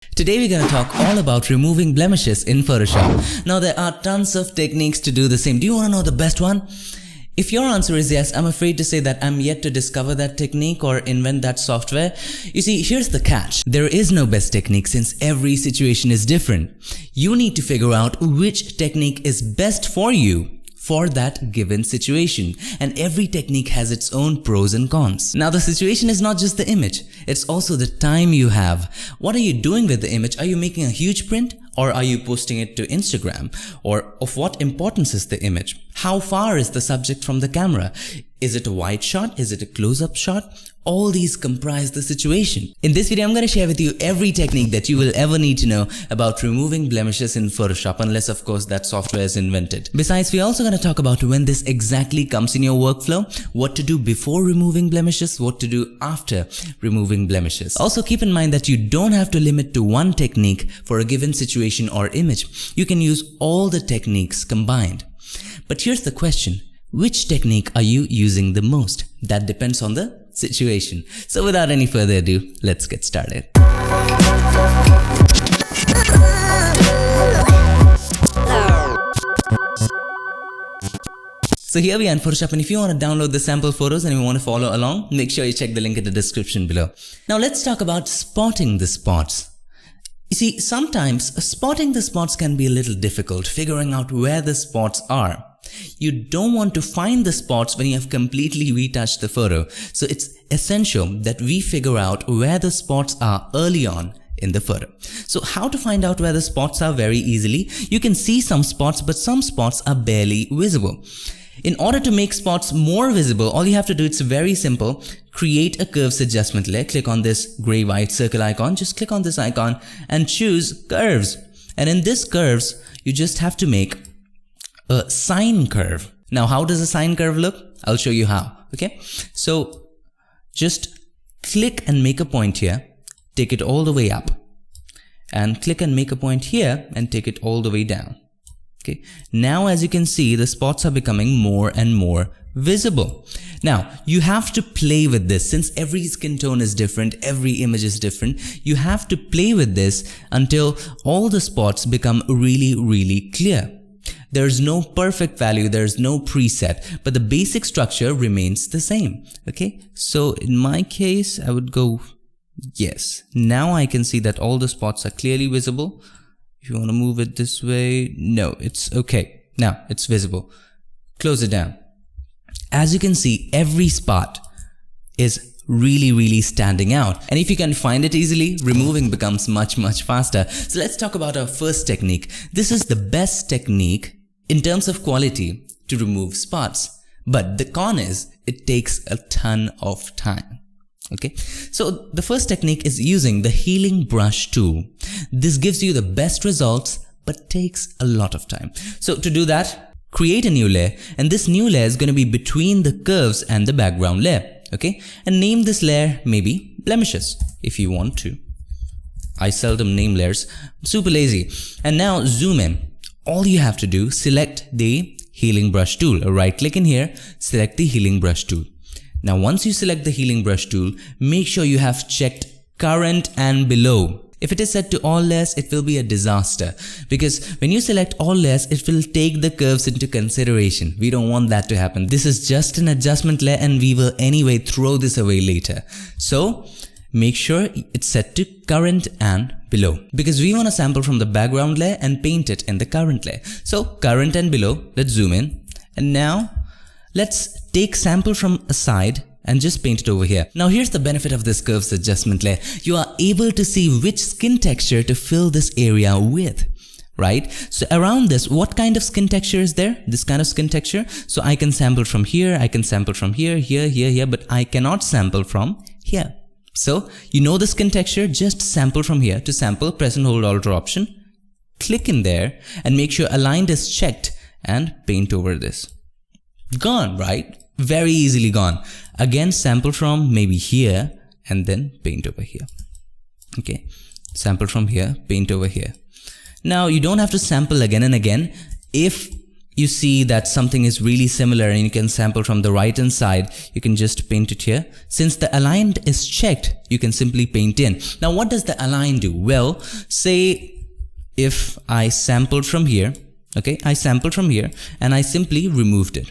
Today we're going to talk all about removing blemishes in Photoshop. Now there are tons of techniques to do the same. Do you want to know the best one? If your answer is yes, I'm afraid to say that I'm yet to discover that technique or invent that software. You see, here's the catch. There is no best technique since every situation is different. You need to figure out which technique is best for you for that given situation, and every technique has its own pros and cons. Now the situation is not just the image, it's also the time you have. What are you doing with the image? Are you making a huge print? Or are you posting it to Instagram? Or of what importance is the image? How far is the subject from the camera? Is it a wide shot? Is it a close-up shot? All these comprise the situation. In this video, I'm going to share with you every technique that you will ever need to know about removing blemishes in Photoshop, unless of course that software is invented. Besides, we're also going to talk about when this exactly comes in your workflow, what to do before removing blemishes, what to do after removing blemishes. Also keep in mind that you don't have to limit to one technique for a given situation or image. You can use all the techniques combined. But here's the question. Which technique are you using the most? That depends on the situation. So without any further ado, let's get started. So here we are in Photoshop, and if you want to download the sample photos and you want to follow along, make sure you check the link in the description below. Now let's talk about spotting the spots. You see, sometimes spotting the spots can be a little difficult, figuring out where the spots are. You don't want to find the spots when you have completely retouched the photo. So it's essential that we figure out where the spots are early on in the photo. So how to find out where the spots are? Very easily. You can see some spots, but some spots are barely visible. In order to make spots more visible, all you have to do, it's very simple. Create a curves adjustment layer. Click on this gray white circle icon. Just click on this icon and choose curves. And in this curves, you just have to make a sine curve. Now, how does a sine curve look? I'll show you how. Okay. So just click and make a point here. Take it all the way up. And click and make a point here and take it all the way down. Okay. Now, as you can see, the spots are becoming more and more visible. Now, you have to play with this. Since every skin tone is different, every image is different, you have to play with this until all the spots become really, really clear. There's no perfect value, there's no preset, but the basic structure remains the same. Okay. So in my case, I would go yes. Now I can see that all the spots are clearly visible. If you want to move it this way, no, it's okay. Now it's visible. Close it down. As you can see, every spot is really standing out. And if you can find it easily, removing becomes much faster. So let's talk about our first technique. This is the best technique in terms of quality to remove spots. But the con is, it takes a ton of time. Okay, so the first technique is using the healing brush tool. This gives you the best results, but takes a lot of time. So to do that, create a new layer, and this new layer is going to be between the curves and the background layer. Okay, and name this layer maybe blemishes if you want to. I seldom name layers, super lazy. And now zoom in. All you have to do, select the healing brush tool. Right click in here, select the healing brush tool. Now once you select the healing brush tool, make sure you have checked current and below. If it is set to all layers, it will be a disaster, because when you select all layers, it will take the curves into consideration. We don't want that to happen. This is just an adjustment layer and we will anyway throw this away later. So make sure it's set to current and below, because we want to sample from the background layer and paint it in the current layer. So current and below, let's zoom in. And now let's take sample from a side and just paint it over here. Now here's the benefit of this curves adjustment layer. You are able to see which skin texture to fill this area with, right? So around this, what kind of skin texture is there? This kind of skin texture. So I can sample from here, I can sample from here, here, but I cannot sample from here. So you know the skin texture, just sample from here. To sample, press and hold Alt or Option, click in there and make sure aligned is checked and paint over this. Gone, right? Very easily gone. Again, sample from maybe here and then paint over here. Okay, sample from here, paint over here. Now you don't have to sample again and again. If you see that something is really similar and you can sample from the right hand side, you can just paint it here. Since the aligned is checked, you can simply paint in. Now what does the align do? Well, say if I sampled from here, okay, I sampled from here and I simply removed it.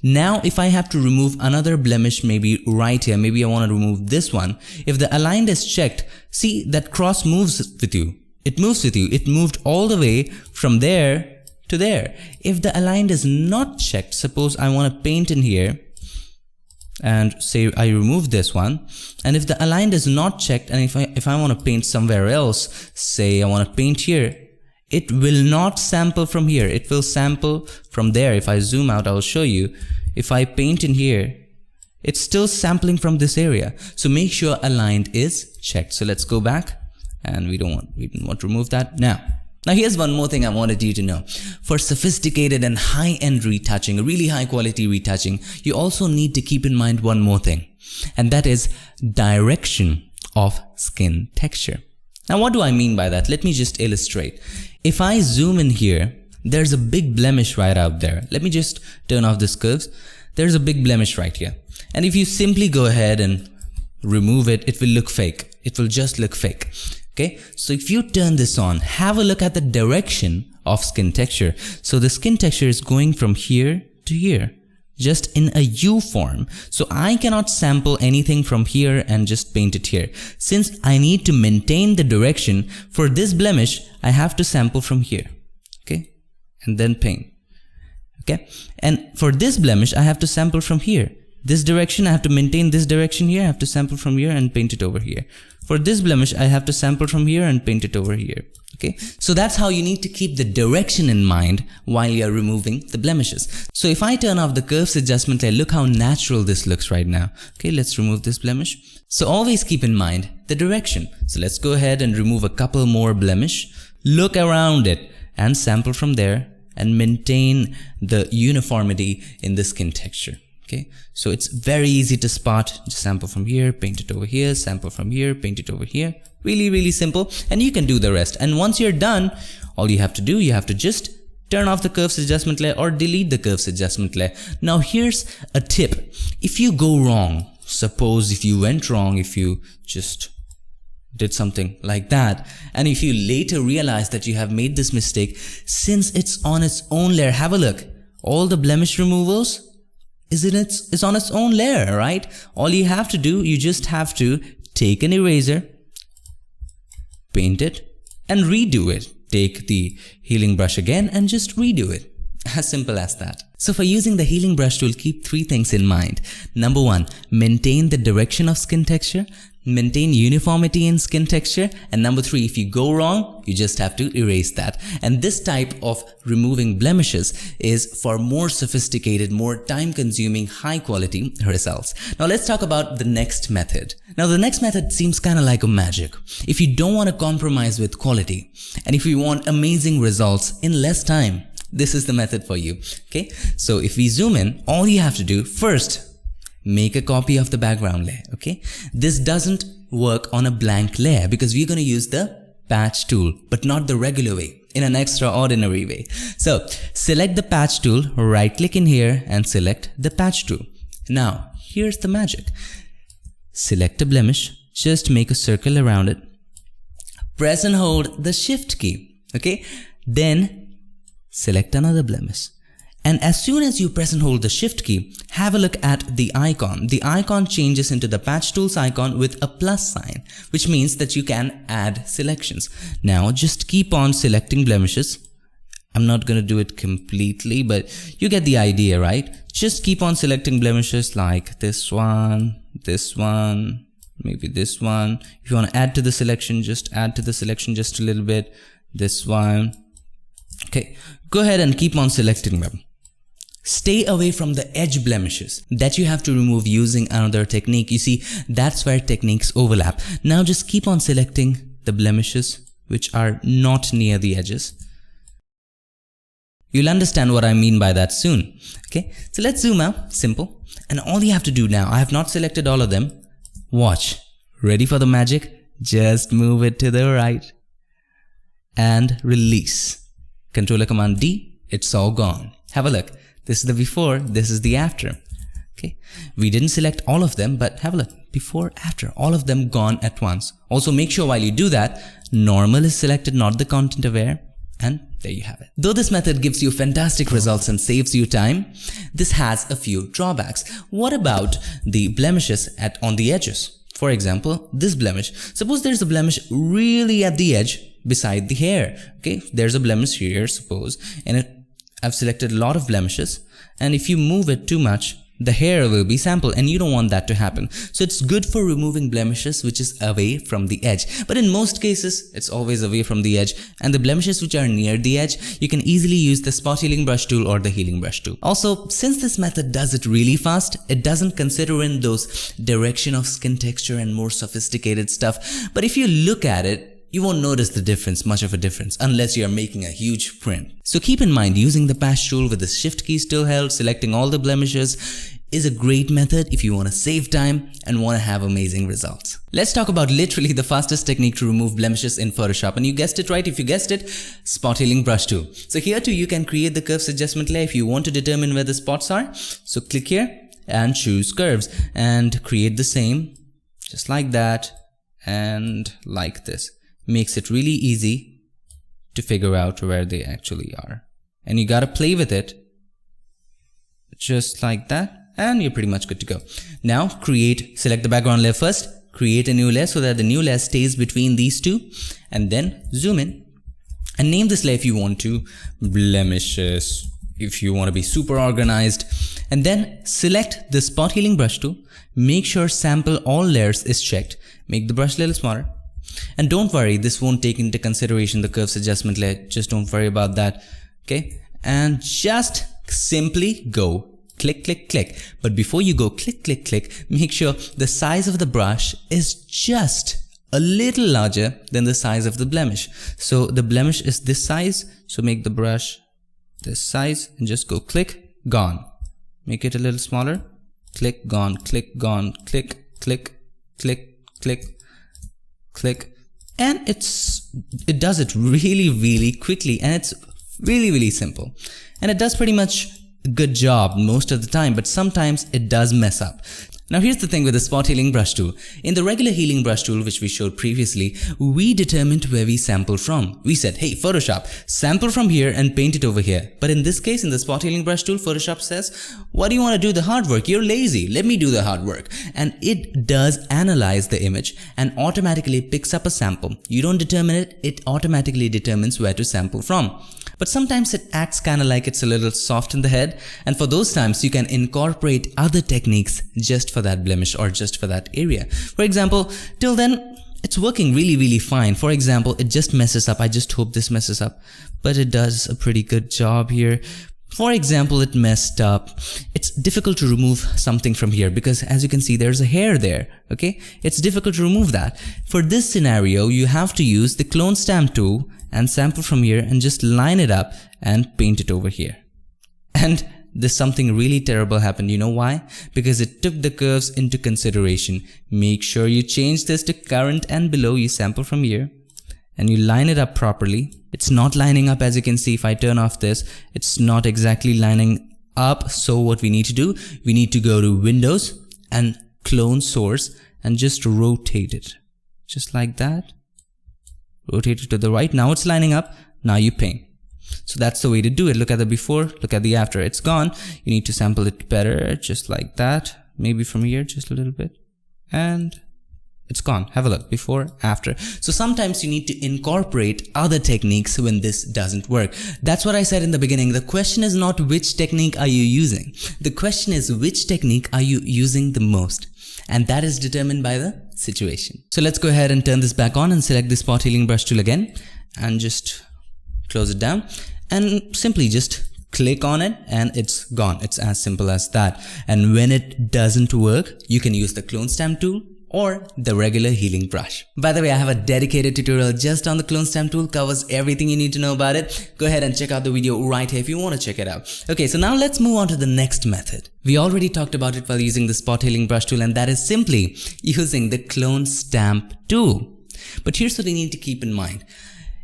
Now if I have to remove another blemish, maybe right here, maybe I want to remove this one, if the aligned is checked, see that cross moves with you. It moves with you. It moved all the way from there to there. If the aligned is not checked, suppose I want to paint in here and say I remove this one, and if the aligned is not checked and if I want to paint somewhere else, say I want to paint here, it will not sample from here. It will sample from there. If I zoom out, I'll show you. If I paint in here, it's still sampling from this area. So make sure aligned is checked. So let's go back. And we didn't want to remove that. Now here's one more thing I wanted you to know. For sophisticated and high-end retouching, really high-quality retouching, you also need to keep in mind one more thing, and that is direction of skin texture. Now what do I mean by that? Let me just illustrate. If I zoom in here, there's a big blemish right out there. Let me just turn off this curves. There's a big blemish right here. And if you simply go ahead and remove it, it will look fake. It will just look fake. Okay, so if you turn this on, have a look at the direction of skin texture. So the skin texture is going from here to here, just in a U form. So I cannot sample anything from here and just paint it here. Since I need to maintain the direction for this blemish, I have to sample from here, okay, and then paint, okay. And for this blemish, I have to sample from here. This direction, I have to maintain this direction here, I have to sample from here and paint it over here. For this blemish, I have to sample from here and paint it over here, okay? So that's how you need to keep the direction in mind while you're removing the blemishes. So if I turn off the curves adjustment layer, look how natural this looks right now. Okay, let's remove this blemish. So always keep in mind the direction. So let's go ahead and remove a couple more blemish, look around it and sample from there and maintain the uniformity in the skin texture. Okay, so it's very easy to spot. Just sample from here, paint it over here, sample from here, paint it over here. Really simple, and you can do the rest. And once you're done, all you have to do, you have to just turn off the curves adjustment layer or delete the curves adjustment layer. Now here's a tip. If you go wrong, suppose if you went wrong, if you just did something like that, and if you later realize that you have made this mistake, since it's on its own layer, have a look. All the blemish removals, it's on its own layer, right? All you have to do, you just have to take an eraser, paint it, and redo it. Take the healing brush again and just redo it. As simple as that. So for using the healing brush tool, keep three things in mind. Number one, maintain the direction of skin texture, maintain uniformity in skin texture, and number three, if you go wrong, you just have to erase that. And this type of removing blemishes is for more sophisticated, more time-consuming, high-quality results. Now let's talk about the next method. Now the next method seems kind of like a magic. If you don't want to compromise with quality, and if you want amazing results in less time, this is the method for you. Okay, so if we zoom in, all you have to do first, make a copy of the background layer. Okay, this doesn't work on a blank layer because we're going to use the patch tool, but not the regular way, in an extraordinary way. So select the patch tool, right click in here and select the patch tool. Now here's the magic. Select a blemish, just make a circle around it, press and hold the shift key. Okay, then select another blemish. And as soon as you press and hold the shift key, have a look at the icon. The icon changes into the patch tools icon with a plus sign, which means that you can add selections. Now just keep on selecting blemishes. I'm not going to do it completely, but you get the idea, right? Just keep on selecting blemishes like this one, maybe this one. If you want to add to the selection, just add to the selection just a little bit. This one. Okay, go ahead and keep on selecting them. Stay away from the edge blemishes that you have to remove using another technique. You see, that's where techniques overlap. Now just keep on selecting the blemishes which are not near the edges. You'll understand what I mean by that soon. Okay, so let's zoom out. Simple. And all you have to do now, I have not selected all of them. Watch. Ready for the magic? Just move it to the right and release. Controller Command D, it's all gone. Have a look. This is the before, this is the after. Okay, we didn't select all of them, but have a look. Before, after, all of them gone at once. Also make sure while you do that, normal is selected, not the content aware. And there you have it. Though this method gives you fantastic results and saves you time, this has a few drawbacks. What about the blemishes on the edges? For example, this blemish. Suppose there's a blemish really at the edge beside the hair. Okay, there's a blemish here, suppose, and I've selected a lot of blemishes, and if you move it too much, the hair will be sampled, and you don't want that to happen. So it's good for removing blemishes which is away from the edge. But in most cases, it's always away from the edge, and the blemishes which are near the edge, you can easily use the spot healing brush tool or the healing brush tool. Also, since this method does it really fast, it doesn't consider in those direction of skin texture and more sophisticated stuff. But if you look at it, you won't notice much of a difference, unless you are making a huge print. So keep in mind, using the patch tool with the shift key still held, selecting all the blemishes, is a great method if you want to save time and want to have amazing results. Let's talk about literally the fastest technique to remove blemishes in Photoshop. And you guessed it right, if you guessed it, spot healing brush tool. So here too, you can create the curves adjustment layer if you want to determine where the spots are. So click here and choose curves and create the same, just like that and like this. Makes it really easy to figure out where they actually are. And you gotta play with it, just like that, and you're pretty much good to go. Now select the background layer first, create a new layer so that the new layer stays between these two, and then zoom in and name this layer if you want to, blemishes, if you want to be super organized, and then select the spot healing brush tool. Make sure sample all layers is checked, make the brush a little smaller. And don't worry, this won't take into consideration the curves adjustment layer, just don't worry about that, okay? And just simply go click, click, click. But before you go click, click, click, make sure the size of the brush is just a little larger than the size of the blemish. So the blemish is this size, so make the brush this size and just go click, gone. Make it a little smaller, click, gone, click, gone, click, click, click, click, click, and it does it really quickly, and it's really simple, and it does pretty much a good job most of the time, but sometimes it does mess up. Now here's the thing with the spot healing brush tool. In the regular healing brush tool which we showed previously, we determined where we sampled from. We said, hey Photoshop, sample from here and paint it over here. But in this case, in the spot healing brush tool, Photoshop says, why do you want to do the hard work? You're lazy, let me do the hard work. And it does analyze the image and automatically picks up a sample. You don't determine it, it automatically determines where to sample from. But sometimes it acts kind of like it's a little soft in the head, and for those times you can incorporate other techniques just for that blemish or just for that area. For example, till then it's working really fine. For example, it just messes up. I just hope this messes up, but it does a pretty good job here. For example, it messed up. It's difficult to remove something from here because as you can see, there's a hair there, okay? It's difficult to remove that. For this scenario, you have to use the clone stamp tool and sample from here and just line it up and paint it over here. And there's something really terrible happened. You know why? Because it took the curves into consideration. Make sure you change this to current and below. You sample from here and you line it up properly. It's not lining up, as you can see. If I turn off this, it's not exactly lining up. So what we need to do, we need to go to Windows and clone source and just rotate it. Just like that. Rotate it to the right. Now it's lining up. Now you paint. So that's the way to do it. Look at the before, look at the after. It's gone. You need to sample it better, just like that. Maybe from here, just a little bit. And it's gone. Have a look, before, after. So sometimes you need to incorporate other techniques when this doesn't work. That's what I said in the beginning. The question is not which technique are you using. The question is which technique are you using the most. And that is determined by the situation. So let's go ahead and turn this back on and select the spot healing brush tool again. And just close it down. And simply just click on it and it's gone. It's as simple as that. And when it doesn't work, you can use the clone stamp tool or the regular healing brush. By the way, I have a dedicated tutorial just on the clone stamp tool, covers everything you need to know about it. Go ahead and check out the video right here if you want to check it out. Okay, so now let's move on to the next method. We already talked about it while using the spot healing brush tool, and that is simply using the clone stamp tool. But here's what you need to keep in mind.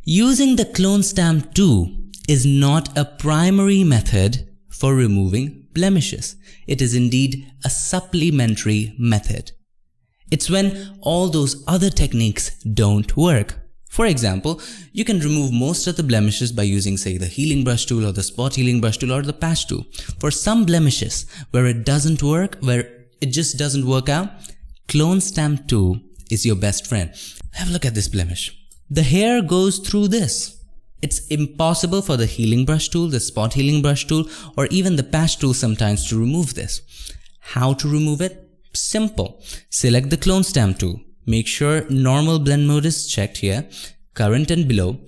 Using the clone stamp tool is not a primary method for removing blemishes. It is indeed a supplementary method. It's when all those other techniques don't work. For example, you can remove most of the blemishes by using, say, the healing brush tool or the spot healing brush tool or the patch tool. For some blemishes where it doesn't work, where it just doesn't work out, clone stamp tool is your best friend. Have a look at this blemish. The hair goes through this. It's impossible for the healing brush tool, the spot healing brush tool, or even the patch tool sometimes to remove this. How to remove it? Simple. Select the clone stamp tool. Make sure normal blend mode is checked here, current and below.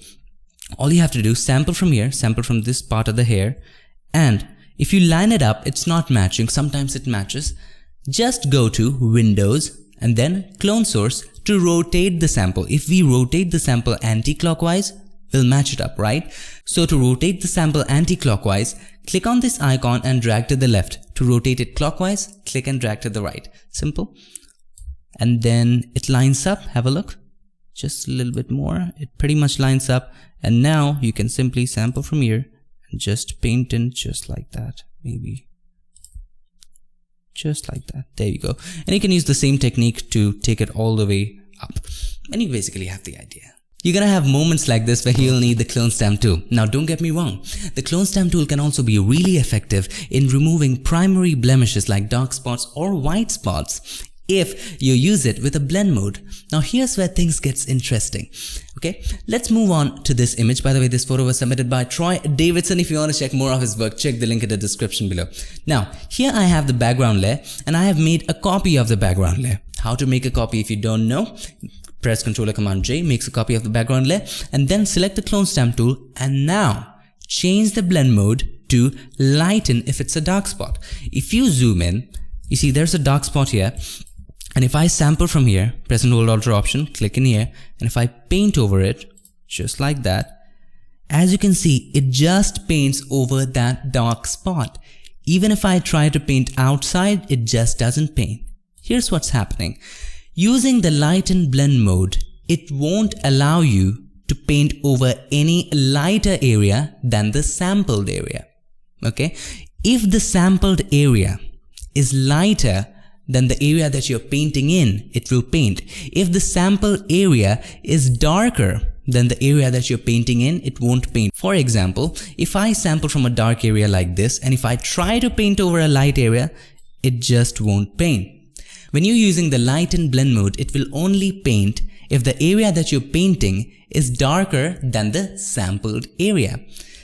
All you have to do, sample from here, sample from this part of the hair, and if you line it up, it's not matching, sometimes it matches. Just go to Windows and then Clone Source to rotate the sample. If we rotate the sample anti-clockwise, we'll match it up, right? So to rotate the sample anti-clockwise, click on this icon and drag to the left. To rotate it clockwise, click and drag to the right. Simple. And then it lines up. Have a look. Just a little bit more. It pretty much lines up. And now you can simply sample from here and just paint in just like that. Maybe just like that. There you go. And you can use the same technique to take it all the way up. And you basically have the idea. You're gonna have moments like this where you'll need the clone stamp tool. Now don't get me wrong, the clone stamp tool can also be really effective in removing primary blemishes like dark spots or white spots if you use it with a blend mode. Now here's where things gets interesting. Okay, let's move on to this image. By the way, this photo was submitted by Troy Davidson. If you want to check more of his work, check the link in the description below. Now here I have the background layer and I have made a copy of the background layer. How to make a copy if you don't know? Press Ctrl or Command J, makes a copy of the background layer, and then select the clone stamp tool and now change the blend mode to lighten if it's a dark spot. If you zoom in, you see there's a dark spot here, and if I sample from here, press and hold Alt or Option, click in here, and if I paint over it, just like that, as you can see, it just paints over that dark spot. Even if I try to paint outside, it just doesn't paint. Here's what's happening. Using the lighten blend mode, it won't allow you to paint over any lighter area than the sampled area. Okay? If the sampled area is lighter than the area that you're painting in, it will paint. If the sampled area is darker than the area that you're painting in, it won't paint. For example, if I sample from a dark area like this, and if I try to paint over a light area, it just won't paint. When you're using the lighten blend mode, it will only paint if the area that you're painting is darker than the sampled area.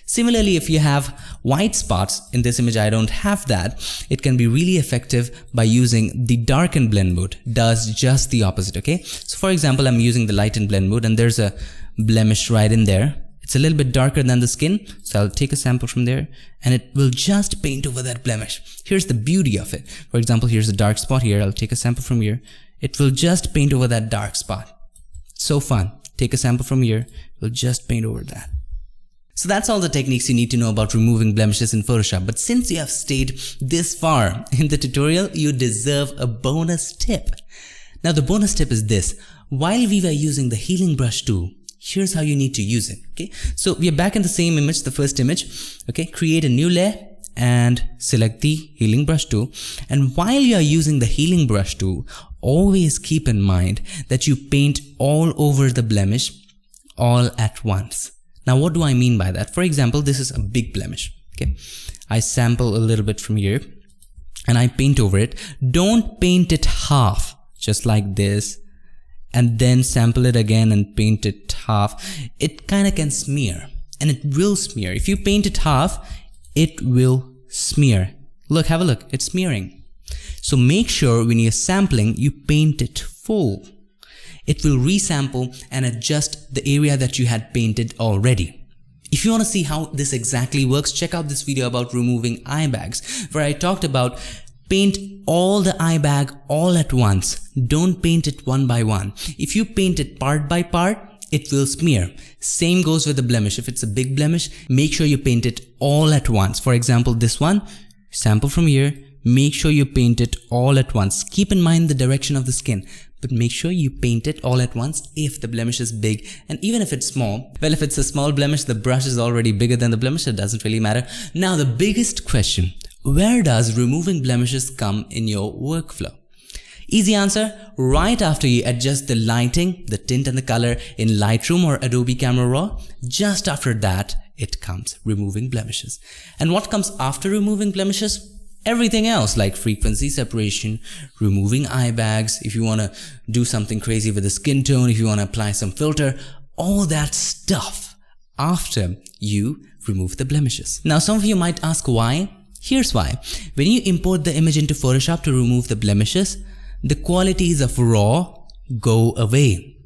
Similarly, if you have white spots, in this image I don't have that, it can be really effective by using the darken blend mode. Does just the opposite, okay? So for example, I'm using the lighten blend mode and there's a blemish right in there. It's a little bit darker than the skin, so I'll take a sample from there and it will just paint over that blemish. Here's the beauty of it. For example, here's a dark spot here. I'll take a sample from here. It will just paint over that dark spot. So fun. Take a sample from here. It will just paint over that. So that's all the techniques you need to know about removing blemishes in Photoshop. But since you have stayed this far in the tutorial, you deserve a bonus tip. Now the bonus tip is this. While we were using the healing brush tool, here's how you need to use it. Okay, so we are back in the same image, the first image. Okay, create a new layer and select the healing brush tool. And while you are using the healing brush tool, always keep in mind that you paint all over the blemish all at once. Now what do I mean by that? For example, this is a big blemish. Okay, I sample a little bit from here and I paint over it. Don't paint it half, just like this, and then sample it again and paint it half. It kind of can smear, and it will smear. If you paint it half, it will smear. Look, have a look, it's smearing. So make sure when you're sampling, you paint it full. It will resample and adjust the area that you had painted already. If you want to see how this exactly works, check out this video about removing eye bags, where I talked about paint all the eye bag all at once. Don't paint it one by one. If you paint it part by part, it will smear. Same goes with the blemish. If it's a big blemish, make sure you paint it all at once. For example, this one, sample from here, make sure you paint it all at once. Keep in mind the direction of the skin. but make sure you paint it all at once if the blemish is big. And even if it's small, well, if it's a small blemish, the brush is already bigger than the blemish, it doesn't really matter. Now the biggest question, where does removing blemishes come in your workflow? Easy answer, right after you adjust the lighting, the tint and the color in Lightroom or Adobe Camera Raw, just after that, it comes removing blemishes. And what comes after removing blemishes? Everything else like frequency separation, removing eye bags, if you want to do something crazy with the skin tone, if you want to apply some filter, all that stuff after you remove the blemishes. Now some of you might ask why. Here's why. When you import the image into Photoshop to remove the blemishes, the qualities of RAW go away.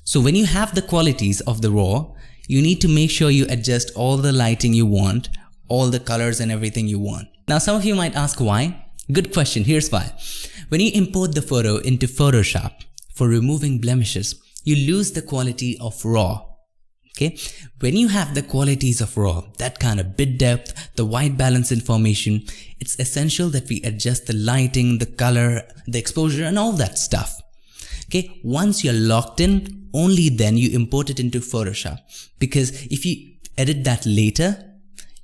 So when you have the qualities of the RAW, you need to make sure you adjust all the lighting you want, all the colors and everything you want. Now some of you might ask why. Good question, here's why. When you import the photo into Photoshop for removing blemishes, you lose the quality of RAW. Okay, when you have the qualities of RAW, that kind of bit depth, the white balance information, it's essential that we adjust the lighting, the color, the exposure and all that stuff. Okay, once you're locked in, only then you import it into Photoshop, because if you edit that later,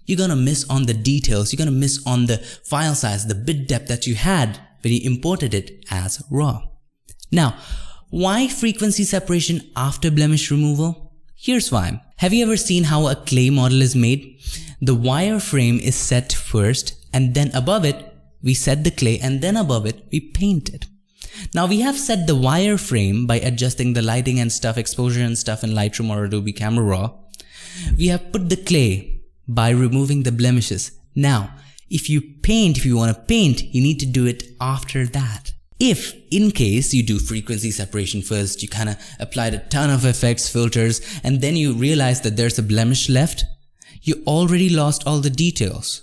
you're gonna miss on the details, you're gonna miss on the file size, the bit depth that you had when you imported it as RAW. Now, why frequency separation after blemish removal? Here's why. Have you ever seen how a clay model is made? The wireframe is set first, and then above it, we set the clay, and then above it, we paint it. Now we have set the wireframe by adjusting the lighting and stuff, exposure and stuff in Lightroom or Adobe Camera Raw. We have put the clay by removing the blemishes. Now, if you want to paint, you need to do it after that. If, in case you do frequency separation first, you kind of applied a ton of effects, filters, and then you realize that there's a blemish left, you already lost all the details.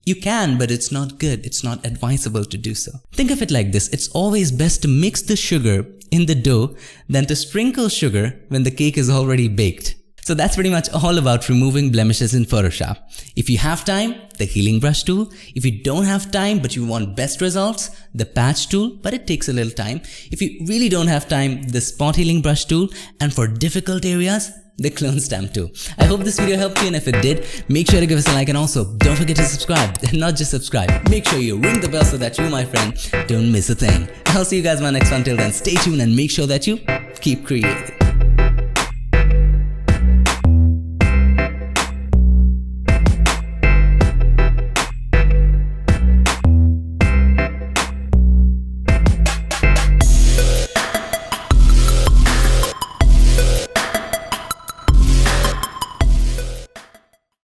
You can, but it's not good. It's not advisable to do so. Think of it like this. It's always best to mix the sugar in the dough than to sprinkle sugar when the cake is already baked. So that's pretty much all about removing blemishes in Photoshop. If you have time, the healing brush tool. If you don't have time but you want best results, the patch tool, but it takes a little time. If you really don't have time, the spot healing brush tool, and for difficult areas, the clone stamp tool. I hope this video helped you, and if it did, make sure to give us a like, and also don't forget to subscribe. And not just subscribe, make sure you ring the bell so that you, my friend, don't miss a thing. I'll see you guys in my next one. Till then, stay tuned and make sure that you keep creating.